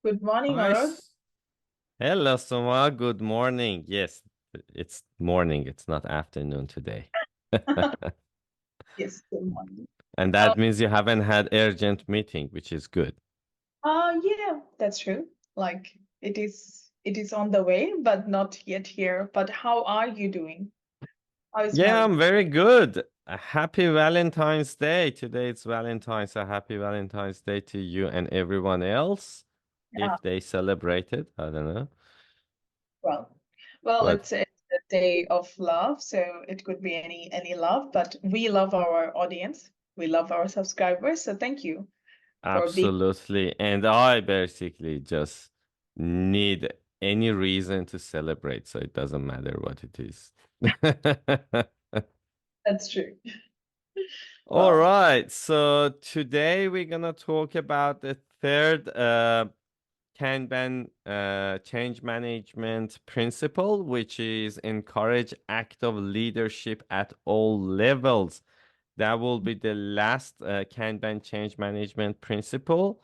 Good morning, Hi. Orod. Hello, Soma. Good morning. Yes, it's morning. It's not afternoon today. Yes, good morning. And Uh, that means you haven't had urgent meeting, which is good. yeah, that's true. Like it is on the way, but not yet here. But how are you doing? How is Yeah, Valentine? I'm very good. A happy Valentine's Day. Today it's Valentine's. So happy Valentine's Day to you and everyone else Yeah, if they celebrate it. I don't know. well, well, But it's a day of love, so it could be any love, but we love our audience. We love our subscribers, so thank you for being. absolutely. And I basically just need any reason to celebrate. So it doesn't matter what it is. That's true. All Well, right. So today we're gonna talk about the third Kanban change management principle, which is encourage active leadership at all levels. That will be the last Kanban change management principle.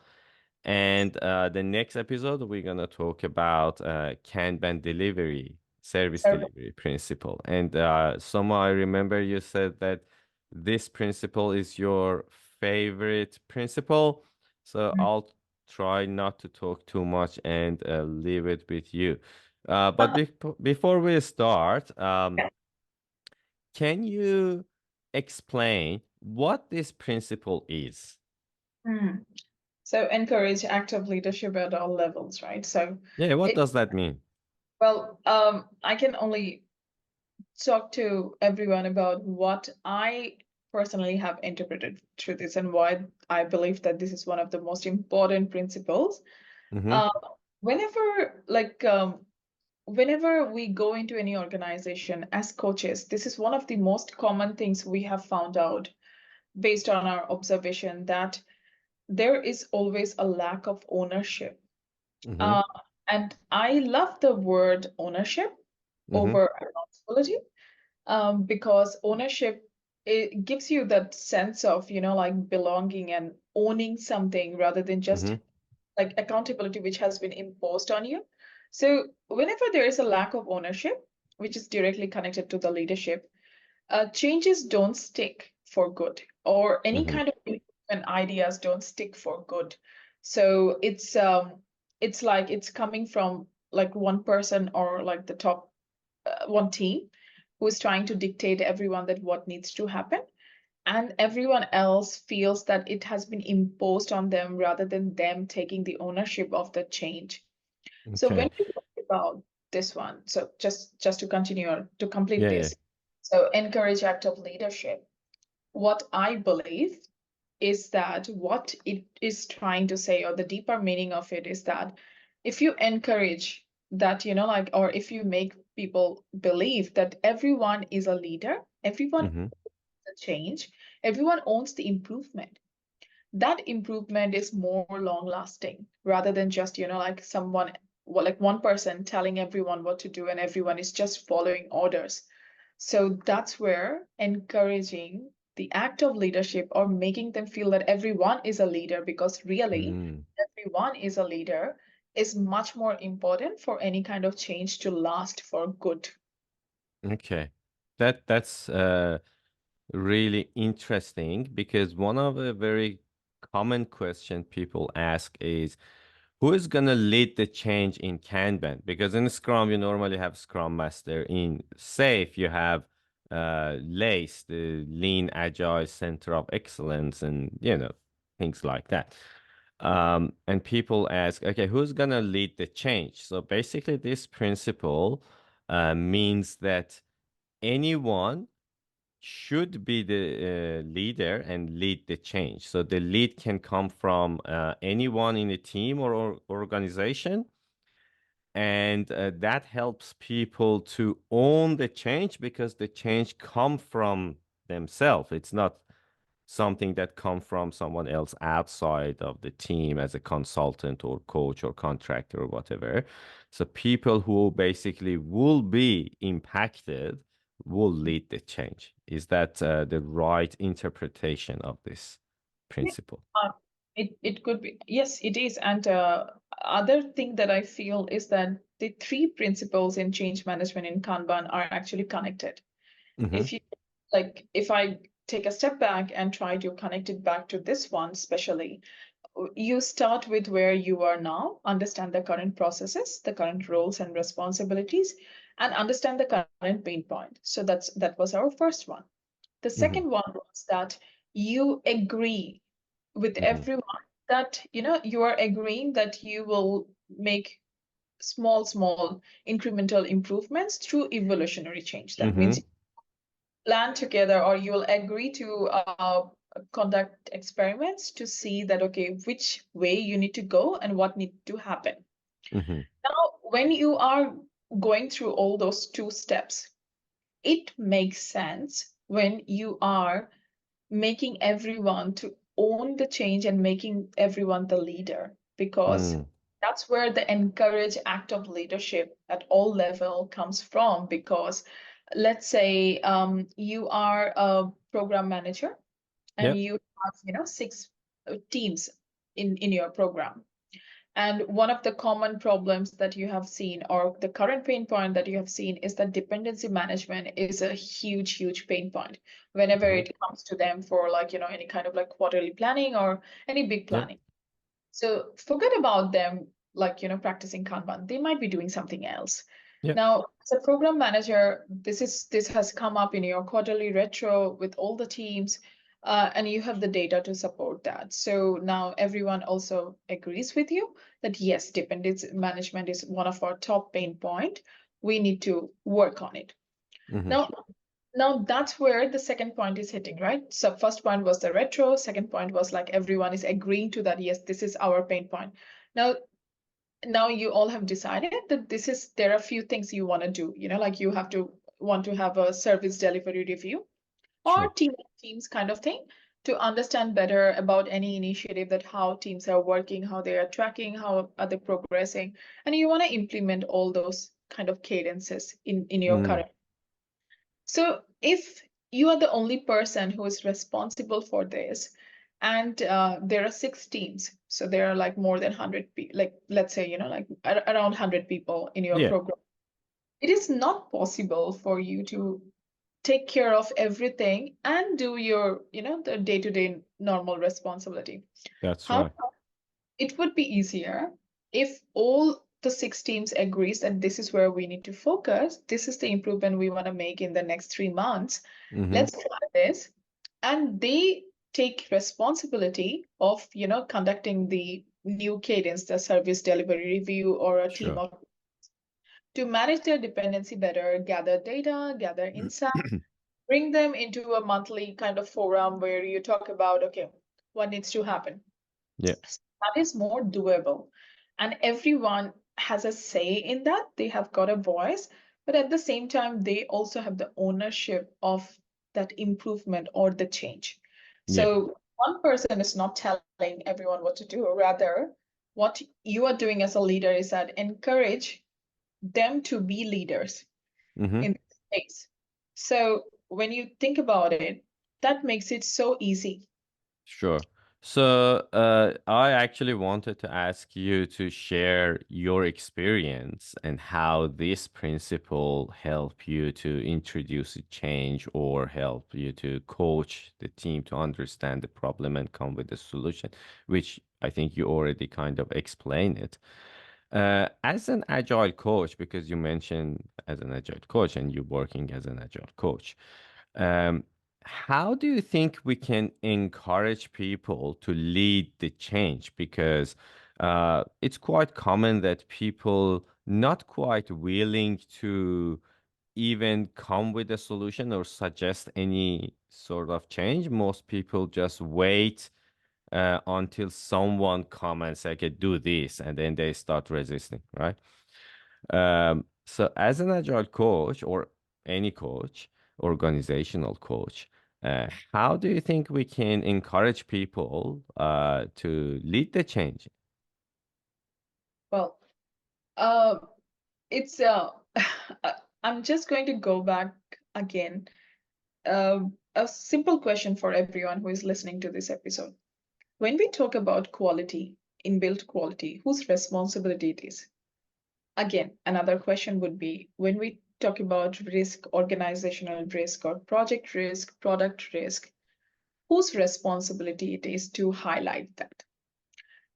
And the next episode, we're going to talk about Kanban delivery, service so delivery principle. And Soma, I remember you said that this principle is your favorite principle. So I'll try not to talk too much and leave it with you. But before we start, can you explain what this principle is? Hmm. So encourage active leadership at all levels, right? So Yeah, what it does that mean? well, I can only talk to everyone about what I personally have interpreted through this and why I believe that this is one of the most important principles. Mm-hmm. Uh, whenever, whenever we go into any organization as coaches, this is one of the most common things we have found out based on our observation that there is always a lack of ownership. Mm-hmm. Uh, and I love the word ownership Mm-hmm. over accountability because ownership, it gives you that sense of, like belonging and owning something rather than just Mm-hmm. like accountability which has been imposed on you. So whenever there is a lack of ownership, which is directly connected to the leadership, changes don't stick for good, or any Mm-hmm. kind of improvement ideas don't stick for good. So it's like it's coming from like one person or like the top one team who is trying to dictate everyone that what needs to happen, and everyone else feels that it has been imposed on them rather than them taking the ownership of the change. So when Okay. we talk about this one, so just to continue or to complete Yeah, yeah. this, so encourage active leadership. What I believe is that what it is trying to say, or the deeper meaning of it, is that if you encourage that, like, or if you make people believe that everyone is a leader, everyone Mm-hmm. the change, everyone owns the improvement. That improvement is more long lasting rather than just, like someone, well, like one person telling everyone what to do and everyone is just following orders. So that's where encouraging the act of leadership or making them feel that everyone is a leader, because really Mm. everyone is a leader, is much more important for any kind of change to last for good. Okay. That's really interesting because one of the very common question people ask is who is gonna lead the change in Kanban? Because in Scrum you normally have Scrum Master. In Safe you have LACE, the Lean Agile Center of Excellence, and things like that. And people ask, okay, who's gonna lead the change? So basically, this principle means that anyone should be the leader and lead the change. So the lead can come from anyone in a team or organization, and that helps people to own the change because the change come from themselves. It's not something that come from someone else outside of the team as a consultant or coach or contractor or whatever. So people who basically will be impacted will lead the change. Is that the right interpretation of this Yeah. principle? It could be, yes, it is. And other thing that I feel is that the three principles in change management in Kanban are actually connected. Mm-hmm. If you if I take a step back and try to connect it back to this one, especially, you start with where you are now, understand the current processes, the current roles and responsibilities, and understand the current pain point. So that was our first one. The Mm-hmm. second one was that you agree with Mm-hmm. everyone that you are agreeing that you will make small incremental improvements through evolutionary change. That Mm-hmm. means plan together, or you'll agree to conduct experiments to see that, okay, which way you need to go and what need to happen. Mm-hmm. Now, when you are going through all those two steps, it makes sense when you are making everyone to own the change and making everyone the leader, because Mm. that's where the encourage act of leadership at all level comes from. Because let's say you are a program manager and Yep. you have six teams in your program, and one of the common problems that you have seen, or the current pain point that you have seen, is that dependency management is a huge pain point whenever Mm-hmm. it comes to them for any kind of like quarterly planning or any big Yep. planning. So forget about them, practicing Kanban. They might be doing something else. Yep. Now, as a program manager, this has come up in your quarterly retro with all the teams, and you have the data to support that. So now everyone also agrees with you that yes, dependency management is one of our top pain point. We need to work on it. Mm-hmm. Now, now that's where the second point is hitting, right? So first point was the retro, second point was like everyone is agreeing to that, yes, this is our pain point. Now you all have decided that there are a few things you want to do, like you have to want to have a service delivery review or Sure. teams kind of thing, to understand better about any initiative, that how teams are working, how they are tracking, how are they progressing, and you want to implement all those kind of cadences in your Mm. current. So if you are the only person who is responsible for this, and there are six teams, so there are like more than 100 people, like let's say, like around 100 people in your Yeah. program, it is not possible for you to take care of everything and do your, the day-to-day normal responsibility. That's How right. it would be easier if all the six teams agrees that this is where we need to focus, this is the improvement we want to make in the next 3 months, Mm-hmm. let's try this, and they take responsibility of conducting the new cadence, the service delivery review, or a team Sure. of to manage their dependency better, gather data, gather insight, bring them into a monthly kind of forum where you talk about, okay, what needs to happen. Yeah. That is more doable. And everyone has a say in that. They have got a voice, but at the same time, they also have the ownership of that improvement or the change. Yeah. So one person is not telling everyone what to do. Rather, what you are doing as a leader is that encourage them to be leaders Mm-hmm. in this space. So when you think about it, that makes it so easy. Sure. So, I actually wanted to ask you to share your experience and how this principle help you to introduce a change or help you to coach the team to understand the problem and come with a solution, which I think you already kind of explained it. As an agile coach, because you mentioned as an agile coach and you working as an agile coach, um, how do you think we can encourage people to lead the change? Because it's quite common that people not quite willing to even come with a solution or suggest any sort of change. Most people just wait until someone come and say, okay, do this, and then they start resisting, right? So as an agile coach or any coach, organizational coach, how do you think we can encourage people to lead the change? Well, it's I'm just going to go back again. A simple question for everyone who is listening to this episode. When we talk about quality inbuilt quality, whose responsibility it is? Again, another question would be when we talk about risk, organizational risk, or project risk, product risk, whose responsibility it is to highlight that?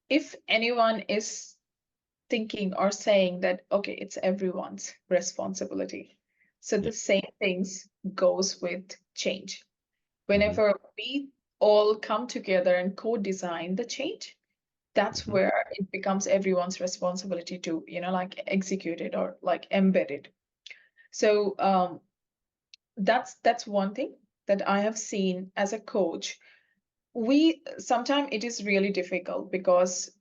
If anyone is thinking or saying that, okay, it's everyone's responsibility. So Yeah. the same things goes with change. Mm-hmm. Whenever we all come together and co-design the change, that's Mm-hmm. where it becomes everyone's responsibility to, like execute it or like embed it. So that's one thing that I have seen as a coach. We sometimes it is really difficult because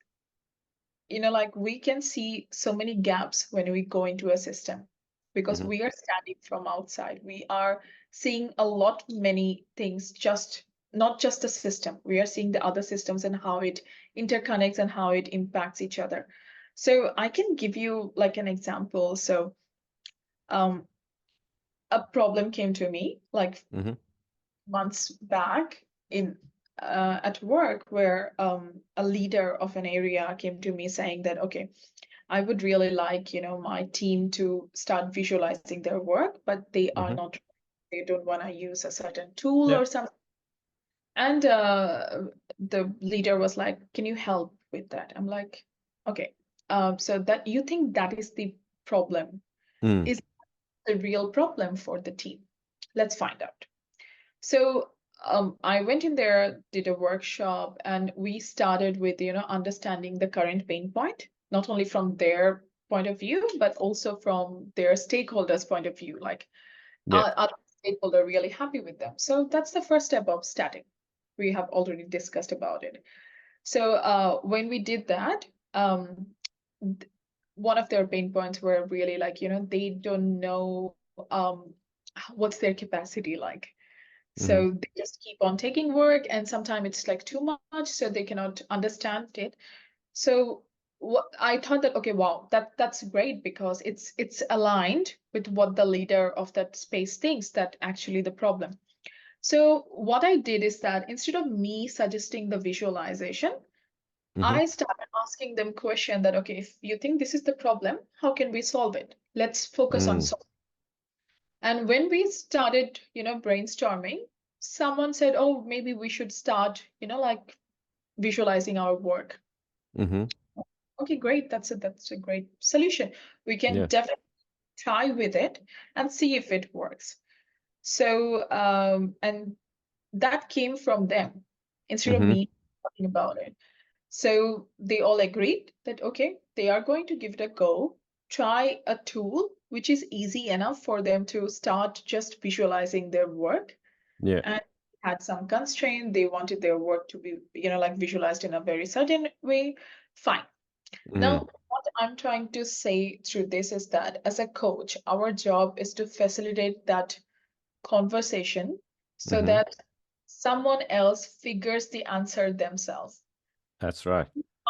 like we can see so many gaps when we go into a system because Mm-hmm. we are standing from outside. We are seeing a lot many things, just not just the system. We are seeing the other systems and how it interconnects and how it impacts each other. So I can give you like an example. So um, a problem came to me like Mm-hmm. months back in at work where a leader of an area came to me saying that, okay, I would really like, my team to start visualizing their work, but they are Mm-hmm. not, they don't want to use a certain tool Yeah. or something. And the leader was like, can you help with that? I'm like, okay. So that you think that is the problem, Mm. is the real problem for the team? Let's find out. So I went in there, did a workshop, and we started with, understanding the current pain point, not only from their point of view, but also from their stakeholders' point of view. Like, Yeah. are the stakeholder really happy with them? So that's the first step of starting. We have already discussed about it. So when we did that, th- one of their pain points were really like, they don't know what's their capacity like. Mm-hmm. So they just keep on taking work, and sometimes it's like too much, so they cannot understand it. So what I thought that, okay, wow, that's great because it's aligned with what the leader of that space thinks that actually the problem. So what I did is that instead of me suggesting the visualization, Mm-hmm. I started asking them question that, okay, if you think this is the problem, how can we solve it? Let's focus on Mm. solving. And when we started, brainstorming, someone said, oh, maybe we should start, like visualizing our work. Mm-hmm. Okay, great. That's a great solution. We can Yeah. definitely try with it and see if it works. So, and that came from them instead of Mm-hmm. me talking about it. So they all agreed that, okay, they are going to give it a go, try a tool which is easy enough for them to start just visualizing their work, Yeah. and had some constraint. They wanted their work to be, like visualized in a very certain way. Fine. Mm. Now, what I'm trying to say through this is that as a coach, our job is to facilitate that conversation so Mm-hmm. that someone else figures the answer themselves. That's right.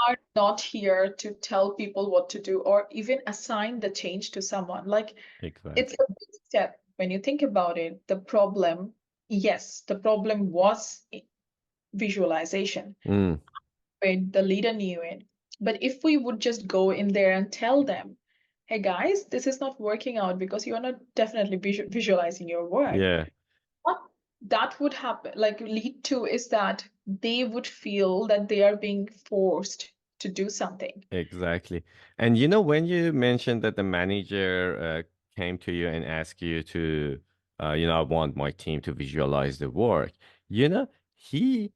Are not here to tell people what to do or even assign the change to someone. Like, it's Exactly. a big step when you think about it. The problem, yes, the problem was visualization Mm. when the leader knew it. But if we would just go in there and tell them, hey guys, this is not working out because you are not definitely visualizing your work, Yeah. what that would happen, like lead to, is that they would feel that they are being forced to do something. Exactly. And you know, when you mentioned that the manager came to you and asked you to, I want my team to visualize the work, he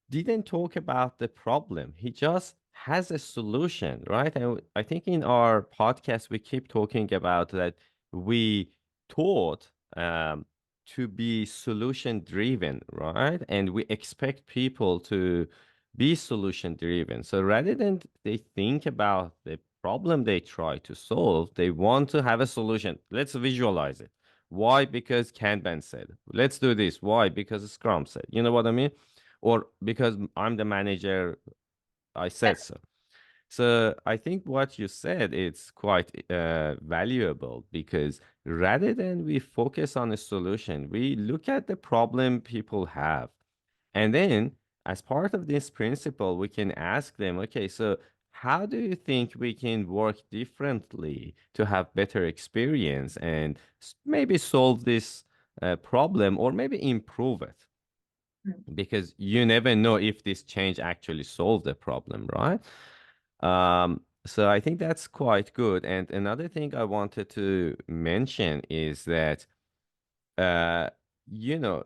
didn't talk about the problem. He just has a solution, right? And I think in our podcast, we keep talking about that we taught to be solution driven, right? And we expect people to be solution driven. So rather than they think about the problem they try to solve, they want to have a solution. Let's visualize it. Why? Because Kanban said. Let's do this. Why? Because Scrum said. You know what I mean? Or because I'm the manager, I said so. So I think what you said is quite valuable because rather than we focus on a solution, we look at the problem people have, and then as part of this principle, we can ask them, okay, so how do you think we can work differently to have better experience and maybe solve this problem or maybe improve it? Mm. Because you never know if this change actually solved the problem, right? So I think that's quite good. And another thing I wanted to mention is that, uh, you know,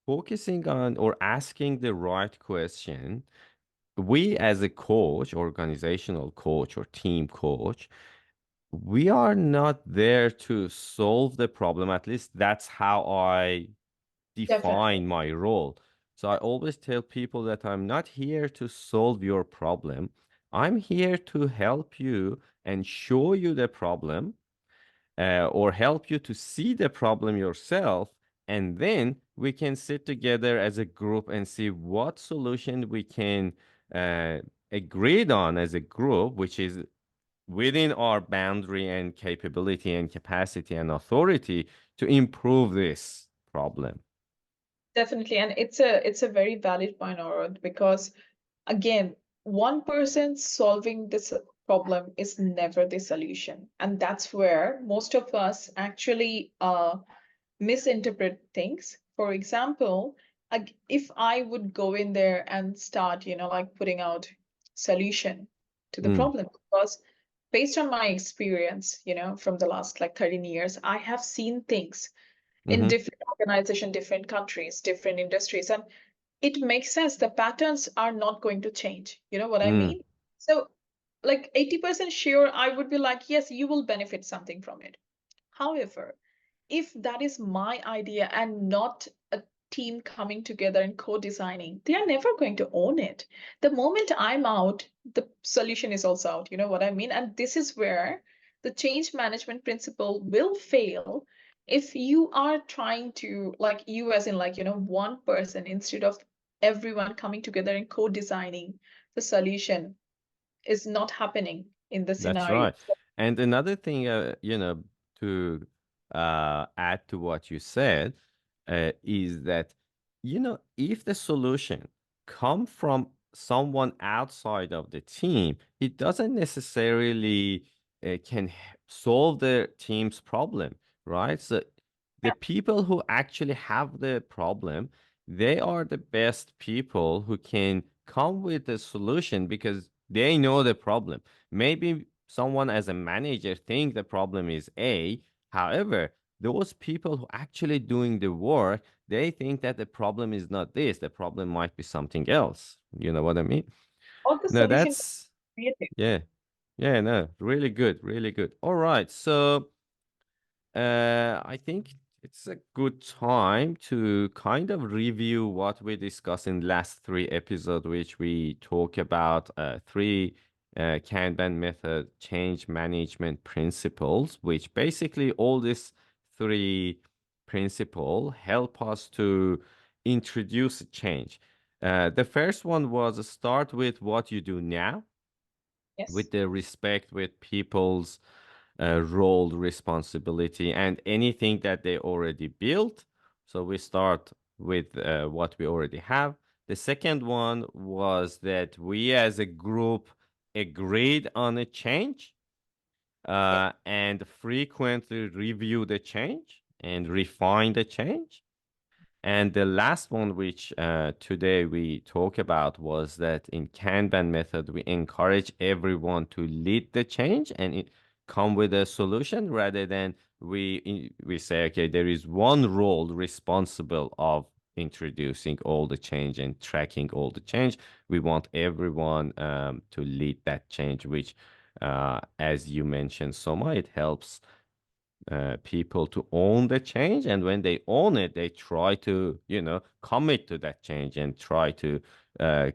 focusing on or asking the right question, we as a coach, organizational coach or team coach, we are not there to solve the problem. At least that's how I Definitely. define my role. So I always tell people that I'm not here to solve your problem. I'm here to help you and show you the problem, or help you to see the problem yourself. And then we can sit together as a group and see what solution we can uh, agreed on as a group, which is within our boundary and capability and capacity and authority to improve this problem. Definitely. And it's a very valid point, Orod, because again, one person solving this problem is never the solution. And that's where most of us actually misinterpret things. For example, if I would go in there and start, like putting out solution to the Mm, problem, because based on my experience, from the last like 13 years, I have seen things in mm-hmm, different organizations, different countries, different industries, and it makes sense. The patterns are not going to change. You know what I mm, mean? So, like 80% sure, I would be like, yes, you will benefit something from it. However, if that is my idea and not a team coming together and co-designing, they are never going to own it. The moment I'm out, the solution is also out. You know what I mean? And this is where the change management principle will fail if you are trying to, like you as in like, one person instead of everyone coming together and co-designing the solution is not happening in the that's scenario. right. And another thing, to add to what you said, is that, if the solution come from someone outside of the team, it doesn't necessarily can solve the team's problem, right? So the people who actually have the problem, they are the best people who can come with a solution because they know the problem. Maybe someone as a manager think the problem is A. However, those people who actually doing the work, they think that the problem is not this. The problem might be something else. You know what I mean? All the No, solution that's created. yeah. Yeah, no, really good, really good. All right. So I think it's a good time to kind of review what we discussed in last three episodes, which we talk about three Kanban method change management principles, which basically all these three principle help us to introduce a change. The first one was start with what you do now, Yes. with the respect with people's role, responsibility, and anything that they already built. So we start with what we already have. The second one was that we as a group agreed on a change, Yeah. and frequently review the change and refine the change. And the last one, which today we talk about, was that in Kanban method, we encourage everyone to lead the change and come with a solution rather than we say, okay, there is one role responsible of introducing all the change and tracking all the change. We want everyone to lead that change, which, as you mentioned, Soma, it helps people to own the change, and when they own it they try to commit to that change and try to uh,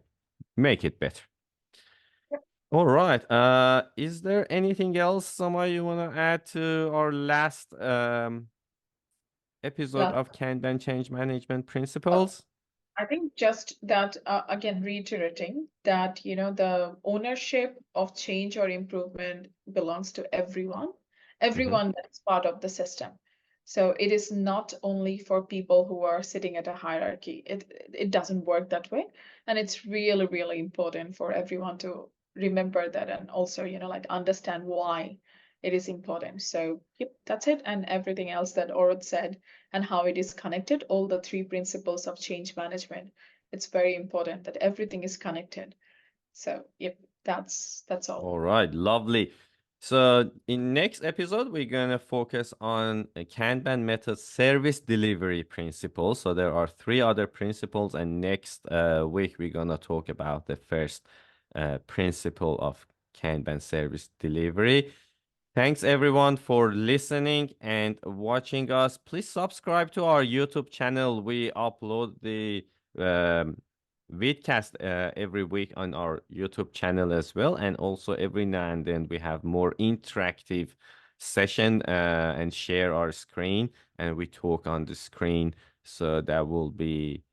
make it better. All right, is there anything else, Sama, you want to add to our last episode Yeah. of Kanban change management Uh, principles? I think just that, again, reiterating that, the ownership of change or improvement belongs to everyone, Mm-hmm. everyone that is part of the system. So it is not only for people who are sitting at a hierarchy. It doesn't work that way. And it's really, really important for everyone to remember that and also, like understand why it is important. So yep, that's it. And everything else that Orod said and how it is connected, all the three principles of change management, it's very important that everything is connected. So yep, that's all. All right, lovely. So in next episode, we're gonna focus on a Kanban method service delivery principles. So there are three other principles, and next week we're gonna talk about the first principle of Kanban service delivery. Thanks everyone for listening and watching us. Please subscribe to our YouTube channel. We upload the um, vidcast every week on our YouTube channel as well. And also every now and then we have more interactive session and share our screen and we talk on the screen. So that will be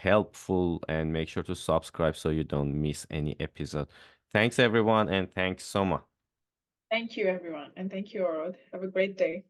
helpful, and make sure to subscribe so you don't miss any episode. Thanks everyone, and thanks Soma. Thank you, everyone. And thank you, Orod. Have a great day.